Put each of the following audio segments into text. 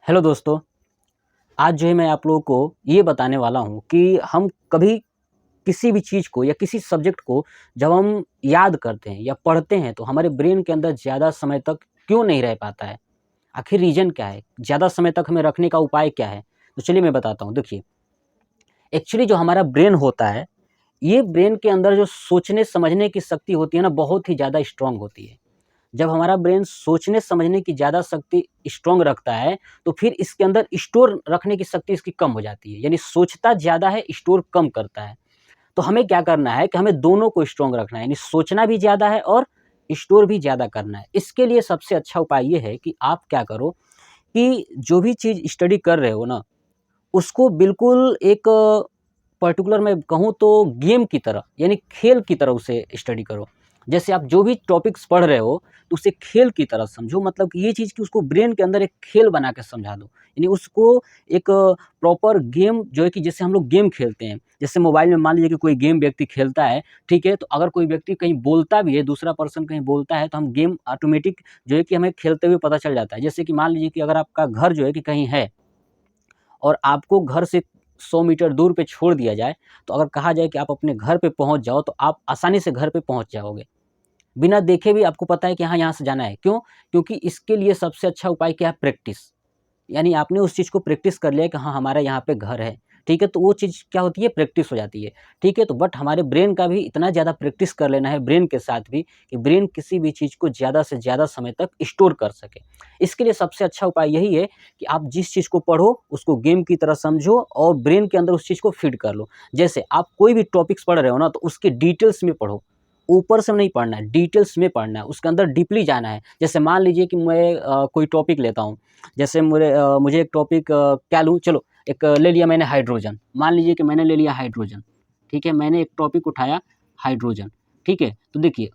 Hello दोस्तों, आज जो है मैं आप लोगों को ये बताने वाला हूँ कि हम कभी किसी भी चीज़ को या किसी सब्जेक्ट को जब हम याद करते हैं या पढ़ते हैं तो हमारे ब्रेन के अंदर ज़्यादा समय तक क्यों नहीं रह पाता है? आखिर रीज़न क्या है? ज़्यादा समय तक हमें रखने का उपाय क्या है? तो चलिए मैं बताता हूँ। देखिए, एक्चुअली जो हमारा ब्रेन होता है, ये ब्रेन के अंदर जो सोचने-समझने की शक्ति होती है ना, बहुत ही ज़्यादा स्ट्रॉन्ग होती है। जब हमारा ब्रेन सोचने समझने की ज़्यादा शक्ति स्ट्रॉन्ग रखता है, तो फिर इसके अंदर स्टोर रखने की शक्ति इसकी कम हो जाती है। यानी सोचता ज़्यादा है, स्टोर कम करता है। तो हमें क्या करना है कि हमें दोनों को स्ट्रॉन्ग रखना है, यानी सोचना भी ज़्यादा है और स्टोर भी ज़्यादा करना है। इसके लिए सबसे अच्छा उपाय ये है कि आप क्या करो कि जो भी चीज़ स्टडी कर रहे हो ना, उसको बिल्कुल एक पर्टिकुलर मैं कहूँ तो गेम की तरह यानी खेल की तरह उसे स्टडी करो। जैसे आप जो भी टॉपिक्स पढ़ रहे हो, तो उसे खेल की तरह समझो, मतलब कि ये चीज़ कि उसको ब्रेन के अंदर एक खेल बना के समझा दो। यानी उसको एक प्रॉपर गेम जो है कि जैसे हम लोग गेम खेलते हैं, जैसे मोबाइल में मान लीजिए कि कोई गेम व्यक्ति खेलता है, ठीक है? तो अगर कोई व्यक्ति कहीं बोलता भी है, दूसरा पर्सन कहीं बोलता है, तो हम गेम ऑटोमेटिक जो है कि हमें खेलते हुए पता चल जाता है। जैसे कि मान लीजिए कि अगर आपका घर जो है कि कहीं है और आपको घर से 100 मीटर दूर पे छोड़ दिया जाए, तो अगर कहा जाए कि आप अपने घर पे पहुँच जाओ, तो आप आसानी से घर पे पहुँच जाओगे। बिना देखे भी आपको पता है कि हाँ, यहाँ से जाना है। क्यों? क्योंकि इसके लिए सबसे अच्छा उपाय क्या है? प्रैक्टिस। यानी आपने उस चीज़ को प्रैक्टिस कर लिया कि हाँ, हमारा यहाँ पे घर है, ठीक है? तो वो चीज़ क्या होती है? प्रैक्टिस हो जाती है, ठीक है? तो बट हमारे ब्रेन का भी इतना ज़्यादा प्रैक्टिस कर लेना है ब्रेन के साथ भी कि ब्रेन किसी भी चीज़ को ज़्यादा से ज़्यादा समय तक स्टोर कर सके। इसके लिए सबसे अच्छा उपाय यही है कि आप जिस चीज़ को पढ़ो, उसको गेम की तरह समझो और ब्रेन के अंदर उस चीज़ को फीड कर लो। जैसे आप कोई भी टॉपिक्स पढ़ रहे हो ना, तो उसके डिटेल्स में पढ़ो। ऊपर से नहीं पढ़ना है, डिटेल्स में पढ़ना है, उसके अंदर डीपली जाना है। जैसे मान लीजिए कि मैं कोई टॉपिक लेता हूँ, जैसे मुझे एक टॉपिक क्या लूँ, चलो एक ले लिया मैंने हाइड्रोजन। मान लीजिए कि मैंने ले लिया हाइड्रोजन, ठीक है? मैंने एक टॉपिक उठाया हाइड्रोजन, ठीक है? तो देखिए,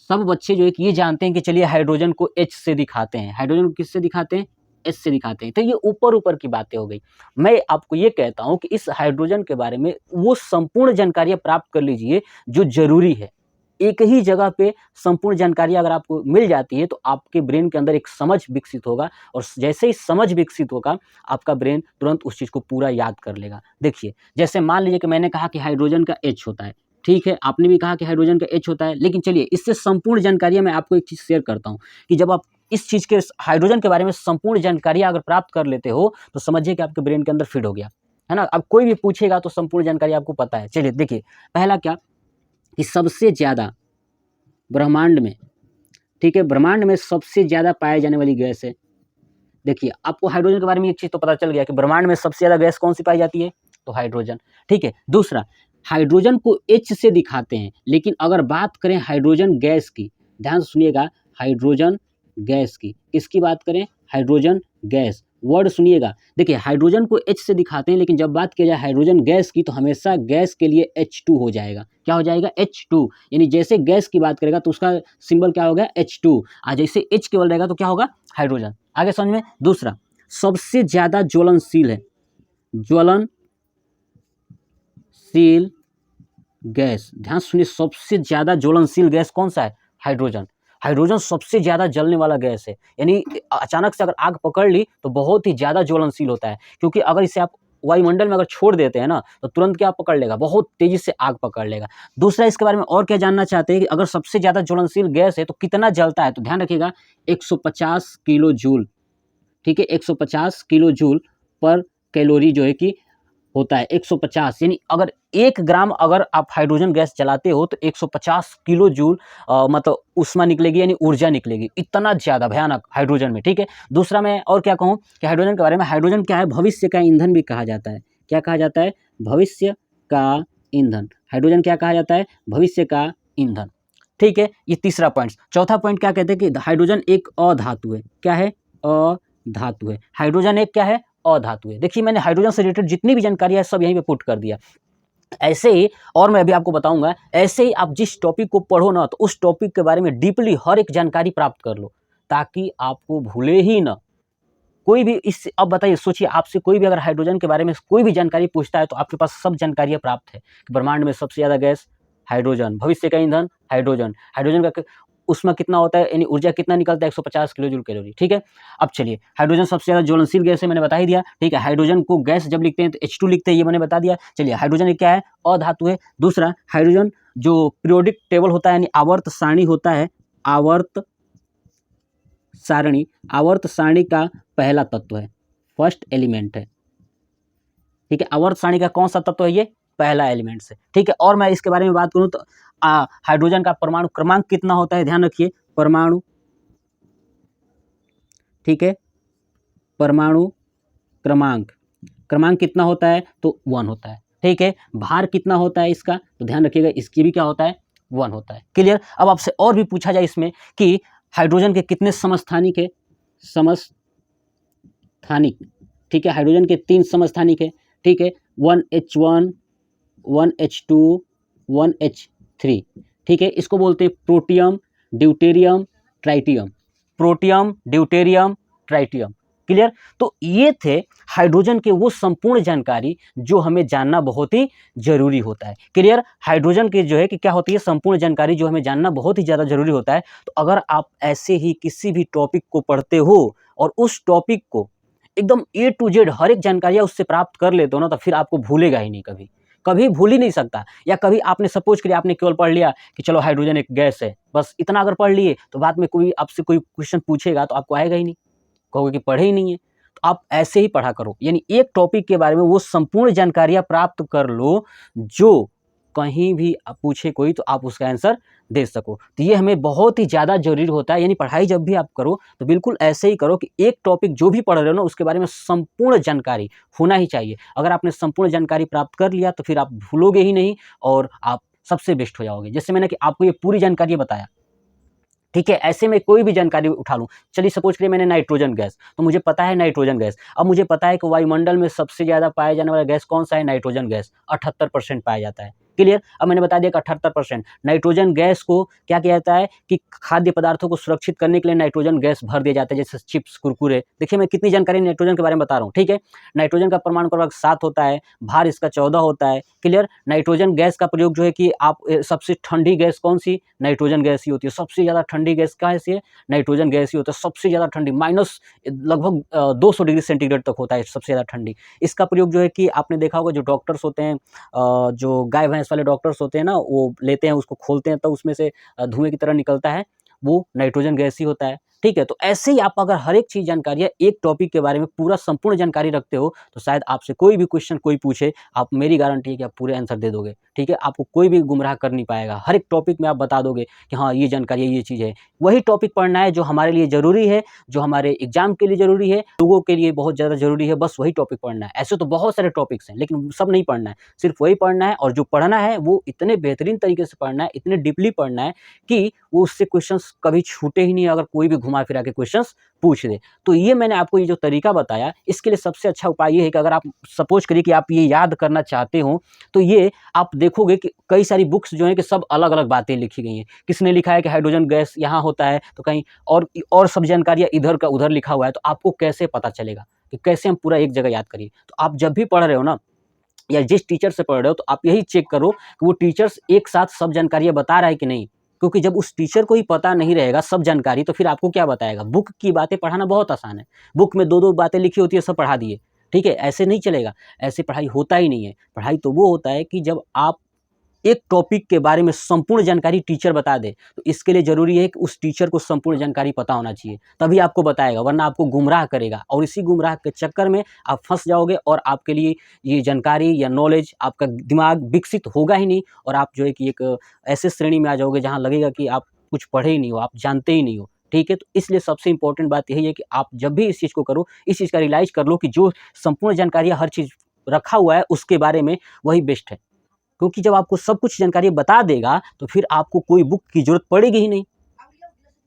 सब बच्चे जो है कि ये जानते हैं कि चलिए हाइड्रोजन को एच से दिखाते हैं। हाइड्रोजन को किससे दिखाते हैं? एच से दिखाते हैं। तो ये ऊपर-ऊपर की बातें हो गई। मैं आपको ये कहता हूँ कि इस हाइड्रोजन के बारे में वो संपूर्ण जानकारियाँ प्राप्त कर लीजिए जो ज़रूरी है। एक ही जगह पे संपूर्ण जानकारी अगर आपको मिल जाती है, तो आपके ब्रेन के अंदर एक समझ विकसित होगा और जैसे ही समझ विकसित होगा, आपका ब्रेन तुरंत उस चीज़ को पूरा याद कर लेगा। देखिए, जैसे मान लीजिए कि मैंने कहा कि हाइड्रोजन का एच होता है, ठीक है? आपने भी कहा कि हाइड्रोजन का एच होता है, लेकिन चलिए इससे संपूर्ण जानकारियाँ मैं आपको एक चीज़ शेयर करता हूँ कि जब आप इस चीज़ के हाइड्रोजन के बारे में संपूर्ण जानकारियाँ अगर प्राप्त कर लेते हो, तो समझिए कि आपके ब्रेन के अंदर फीड हो गया, है ना? अब कोई भी पूछेगा तो संपूर्ण जानकारी आपको पता है। चलिए देखिए, पहला क्या कि सबसे ज़्यादा ब्रह्मांड में, ठीक है? ब्रह्मांड में सबसे ज़्यादा पाए जाने वाली गैस है। देखिए, आपको हाइड्रोजन के बारे में एक चीज़ तो पता चल गया कि ब्रह्मांड में सबसे ज़्यादा गैस कौन-सी पाई जाती है? तो हाइड्रोजन, ठीक है? दूसरा, हाइड्रोजन को एच से दिखाते हैं, लेकिन अगर बात करें हाइड्रोजन गैस की, ध्यान से सुनिएगा, हाइड्रोजन गैस की, किसकी बात करें? हाइड्रोजन गैस, वर्ड सुनिएगा। देखिए, हाइड्रोजन को एच से दिखाते हैं, लेकिन जब बात की जाए हाइड्रोजन गैस की, तो हमेशा गैस के लिए H2 हो जाएगा। क्या हो जाएगा? H2, यानी जैसे गैस की बात करेगा, तो उसका सिंबल क्या हो गया? H2। जैसे H केवल रहेगा, तो क्या होगा? हाइड्रोजन। आगे समझ में? दूसरा, सबसे ज़्यादा ज्वलनशील है, ज्वलनशील गैस, ध्यान से सुनिए, सबसे ज़्यादा ज्वलनशील गैस कौन-सा है? हाइड्रोजन। हाइड्रोजन सबसे ज़्यादा जलने वाला गैस है, यानी अचानक से अगर आग पकड़ ली, तो बहुत ही ज़्यादा ज्वलनशील होता है, क्योंकि अगर इसे आप वायुमंडल में अगर छोड़ देते हैं ना, तो तुरंत क्या पकड़ लेगा? बहुत तेज़ी से आग पकड़ लेगा। दूसरा, इसके बारे में और क्या जानना चाहते हैं कि अगर सबसे ज़्यादा ज्वलनशील गैस है, तो कितना जलता है? तो ध्यान रखिएगा, 150 किलो जूल, ठीक है? 150 किलो जूल पर कैलोरी जो है कि होता है 150, यानी अगर 1 ग्राम अगर आप हाइड्रोजन गैस जलाते हो, तो 150 किलो जूल मतलब ऊष्मा निकलेगी, यानी ऊर्जा निकलेगी। इतना ज़्यादा भयानक हाइड्रोजन में, ठीक है? दूसरा, मैं और क्या कहूँ कि हाइड्रोजन के बारे में, हाइड्रोजन क्या है? भविष्य का ईंधन भी कहा जाता है। क्या कहा जाता है? भविष्य का ईंधन। हाइड्रोजन क्या कहा जाता है? भविष्य का ईंधन, ठीक है? ये तीसरा पॉइंट। चौथा पॉइंट क्या कहते हैं कि हाइड्रोजन एक अधातु है। क्या है? अधातु है। हाइड्रोजन एक क्या है? अधातु है। देखिए, मैंने हाइड्रोजन से रिलेटेड जितनी भी जानकारी है, सब यहीं पे पुट कर दिया। ऐसे ही, और मैं अभी आपको बताऊँगा, ऐसे ही आप जिस टॉपिक को पढ़ो ना, तो उस टॉपिक के बारे में डीपली हर एक जानकारी प्राप्त कर लो, ताकि आपको भूले ही ना। कोई भी इस अब बताइए, सोचिए, आपसे कोई भी अगर हाइड्रोजन के बारे में कोई भी जानकारी पूछता है, तो आपके पास सब जानकारियाँ प्राप्त है कि ब्रह्मांड में सबसे ज़्यादा गैस हाइड्रोजन, भविष्य का ईंधन हाइड्रोजन, हाइड्रोजन का उसमें कितना होता है, यानी ऊर्जा कितना निकलता है, 150 किलो जूल कैलोरी। ठीक है, अब चलिए, हाइड्रोजन सबसे ज़्यादा ज्वलनशील गैस है, मैंने बता ही दिया। ठीक है, हाइड्रोजन को गैस जब लिखते हैं तो H2 लिखते हैं, ये मैंने बता दिया। चलिए, हाइड्रोजन ये क्या है, अधातु है। दूसरा, हाइड्रोजन जो पीरियोडिक टेबल होता है, यानी आवर्त सारणी होता है, आवर्त सारणी का पहला तत्व है, फर्स्ट एलिमेंट है। ठीक है, आवर्त सारणी का कौन सा तत्व है, ये पहला एलिमेंट है। ठीक है, और मैं इसके बारे में बात करूं तो हाइड्रोजन का परमाणु क्रमांक कितना होता है, ध्यान रखिए, परमाणु, ठीक है, परमाणु क्रमांक कितना होता है, तो 1 होता है। ठीक है, भार कितना होता है इसका, तो ध्यान रखिएगा, इसकी भी क्या होता है, 1 होता है। क्लियर। अब आपसे और भी पूछा जाए इसमें कि हाइड्रोजन के कितने समस्थानिक है, समस्थानिक। ठीक है, हाइड्रोजन के 3 समस्थानिक है। ठीक है, 1H1, 1H2, 1H3। ठीक है, इसको बोलते हैं protium, deuterium, tritium. Protium, deuterium, tritium. Clear. तो ये थे हाइड्रोजन के वो संपूर्ण जानकारी जो हमें जानना बहुत ही जरूरी होता है। क्लियर। हाइड्रोजन के जो है कि क्या होती है, संपूर्ण जानकारी जो हमें जानना बहुत ही ज़्यादा जरूरी होता है। तो अगर आप ऐसे ही किसी भी टॉपिक को पढ़ते हो और उस टॉपिक को एकदम A to Z हर एक जानकारियाँ उससे प्राप्त कर लेते हो ना, तो फिर आपको भूलेगा ही नहीं, कभी भूल ही नहीं सकता। या कभी आपने सपोज करिए, आपने केवल पढ़ लिया कि चलो हाइड्रोजन एक गैस है, बस इतना अगर पढ़ लिए तो बाद में कोई आपसे कोई क्वेश्चन पूछेगा तो आपको आएगा ही नहीं, कहोगे कि पढ़े ही नहीं है। तो आप ऐसे ही पढ़ा करो, यानी एक टॉपिक के बारे में वो संपूर्ण जानकारियाँ प्राप्त कर लो, जो कहीं भी पूछे कोई तो आप उसका आंसर दे सको। तो ये हमें बहुत ही ज़्यादा ज़रूरी होता है। यानी पढ़ाई जब भी आप करो तो बिल्कुल ऐसे ही करो कि एक टॉपिक जो भी पढ़ रहे हो ना, उसके बारे में संपूर्ण जानकारी होना ही चाहिए। अगर आपने संपूर्ण जानकारी प्राप्त कर लिया तो फिर आप भूलोगे ही नहीं और आप सबसे बेस्ट हो जाओगे। जैसे मैंने कि आपको ये पूरी जानकारी बताया, ठीक है, ऐसे में कोई भी जानकारी उठा लूँ। चलिए सपोज करिए मैंने नाइट्रोजन गैस, तो मुझे पता है नाइट्रोजन गैस। अब मुझे पता है कि वायुमंडल में सबसे ज़्यादा पाया जाने वाला गैस कौन सा है, नाइट्रोजन गैस, 78% पाया जाता है। क्लियर। अब मैंने बता दिया कि 78% नाइट्रोजन गैस को क्या किया जाता है कि खाद्य पदार्थों को सुरक्षित करने के लिए नाइट्रोजन गैस भर दिया जाता है, जैसे चिप्स, कुरकुरे। देखिए मैं कितनी जानकारी नाइट्रोजन के बारे में बता रहा हूँ। ठीक है, नाइट्रोजन का परमाणु क्रमांक 7 होता है, भार इसका 14 होता है। क्लियर। नाइट्रोजन गैस का प्रयोग जो है कि आप सबसे ठंडी गैस कौन सी, नाइट्रोजन गैस ही होती है। सबसे ज़्यादा ठंडी गैस क्या है, नाइट्रोजन गैस ही होता है। सबसे ज़्यादा ठंडी माइनस लगभग 200 डिग्री सेंटीग्रेड तक होता है सबसे ज़्यादा ठंडी। इसका प्रयोग जो है कि आपने देखा होगा, जो डॉक्टर्स होते हैं, जो गाय भैंस वाले डॉक्टर्स होते हैं ना, वो लेते हैं, उसको खोलते हैं तो उसमें से धुएं की तरह निकलता है, वो नाइट्रोजन गैस ही होता है। ठीक है, तो ऐसे ही आप अगर हर एक चीज़ जानकारी है, एक टॉपिक के बारे में पूरा संपूर्ण जानकारी रखते हो, तो शायद आपसे कोई भी क्वेश्चन कोई पूछे, आप, मेरी गारंटी है कि आप पूरे आंसर दे दोगे। ठीक है, आपको कोई भी गुमराह कर नहीं पाएगा। हर एक टॉपिक में आप बता दोगे कि हाँ ये जानकारी है, ये चीज़ है। वही टॉपिक पढ़ना है जो हमारे लिए ज़रूरी है, जो हमारे एग्जाम के लिए ज़रूरी है, लोगों के लिए बहुत ज़्यादा ज़रूरी है, बस वही टॉपिक पढ़ना है। ऐसे तो बहुत सारे टॉपिक्स हैं, लेकिन सब नहीं पढ़ना है, सिर्फ वही पढ़ना है। और जो पढ़ना है वो इतने बेहतरीन तरीके से पढ़ना है, इतने डीपली पढ़ना है कि वो उससे क्वेश्चंस कभी छूटे ही नहीं, अगर कोई भी घुमा फिरा के क्वेश्चंस पूछ दे। तो ये मैंने आपको ये जो तरीका बताया, इसके लिए सबसे अच्छा उपाय ये है कि अगर आप सपोज करिए कि आप ये याद करना चाहते हो, तो ये आप देखोगे कि कई सारी बुक्स जो हैं कि सब अलग-अलग बातें लिखी गई हैं। किसने लिखा है कि हाइड्रोजन गैस यहाँ होता है, तो कहीं और सब जानकारियाँ इधर का उधर लिखा हुआ है, तो आपको कैसे पता चलेगा कि कैसे हम पूरा एक जगह याद करिए। तो आप जब भी पढ़ रहे हो ना, या जिस टीचर से पढ़ रहे हो, तो आप यही चेक करो कि वो टीचर्स एक साथ सब जानकारियाँ बता रहा है कि नहीं। क्योंकि जब उस टीचर को ही पता नहीं रहेगा सब जानकारी, तो फिर आपको क्या बताएगा। बुक की बातें पढ़ाना बहुत आसान है, बुक में 2-2 बातें लिखी होती है, सब पढ़ा दिए। ठीक है, ऐसे नहीं चलेगा, ऐसे पढ़ाई होता ही नहीं है। पढ़ाई तो वो होता है कि जब आप एक टॉपिक के बारे में संपूर्ण जानकारी टीचर बता दे, तो इसके लिए ज़रूरी है कि उस टीचर को संपूर्ण जानकारी पता होना चाहिए, तभी आपको बताएगा, वरना आपको गुमराह करेगा और इसी गुमराह के चक्कर में आप फंस जाओगे और आपके लिए ये जानकारी या नॉलेज, आपका दिमाग विकसित होगा ही नहीं और आप जो है कि एक ऐसे श्रेणी में आ जाओगे जहाँ लगेगा कि आप कुछ पढ़े ही नहीं हो, आप जानते ही नहीं हो। ठीक है, तो इसलिए सबसे इंपॉर्टेंट बात यही है कि आप जब भी इस चीज़ को करो, इस चीज़ का रियलाइज़ कर लो कि जो संपूर्ण जानकारियाँ हर चीज़ रखा हुआ है उसके बारे में, वही बेस्ट है। क्योंकि जब आपको सब कुछ जानकारी बता देगा, तो फिर आपको कोई बुक की ज़रूरत पड़ेगी ही नहीं।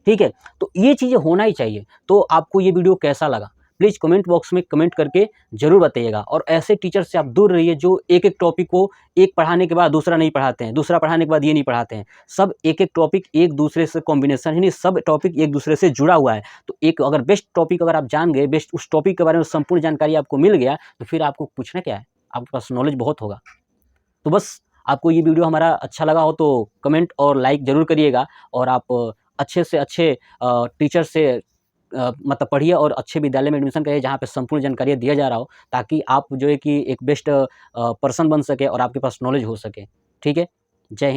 ठीक है, तो ये चीज़ें होना ही चाहिए। तो आपको ये वीडियो कैसा लगा? प्लीज़ कमेंट बॉक्स में कमेंट करके ज़रूर बताइएगा। और ऐसे टीचर से आप दूर रहिए जो एक-एक टॉपिक को एक पढ़ाने के बाद दूसरा नहीं पढ़ाते हैं, दूसरा पढ़ाने के बाद ये नहीं पढ़ाते हैं। सब एक-एक टॉपिक एक दूसरे से कॉम्बिनेशन ही नहीं, सब टॉपिक एक दूसरे से जुड़ा हुआ है। तो एक अगर बेस्ट टॉपिक अगर आप जान गए, बेस्ट उस टॉपिक के बारे में संपूर्ण जानकारी आपको मिल गया, तो फिर आपको पूछना क्या है? आपके पास नॉलेज बहुत होगा। तो बस आपको ये वीडियो हमारा अच्छा लगा हो तो कमेंट और लाइक ज़रूर करिएगा और आप अच्छे से अच्छे टीचर से मतलब पढ़िए और अच्छे विद्यालय में एडमिशन करिए जहाँ पे संपूर्ण जानकारियाँ दिया जा रहा हो, ताकि आप जो है कि एक बेस्ट पर्सन बन सके और आपके पास नॉलेज हो सके। ठीक है? जय हिंद।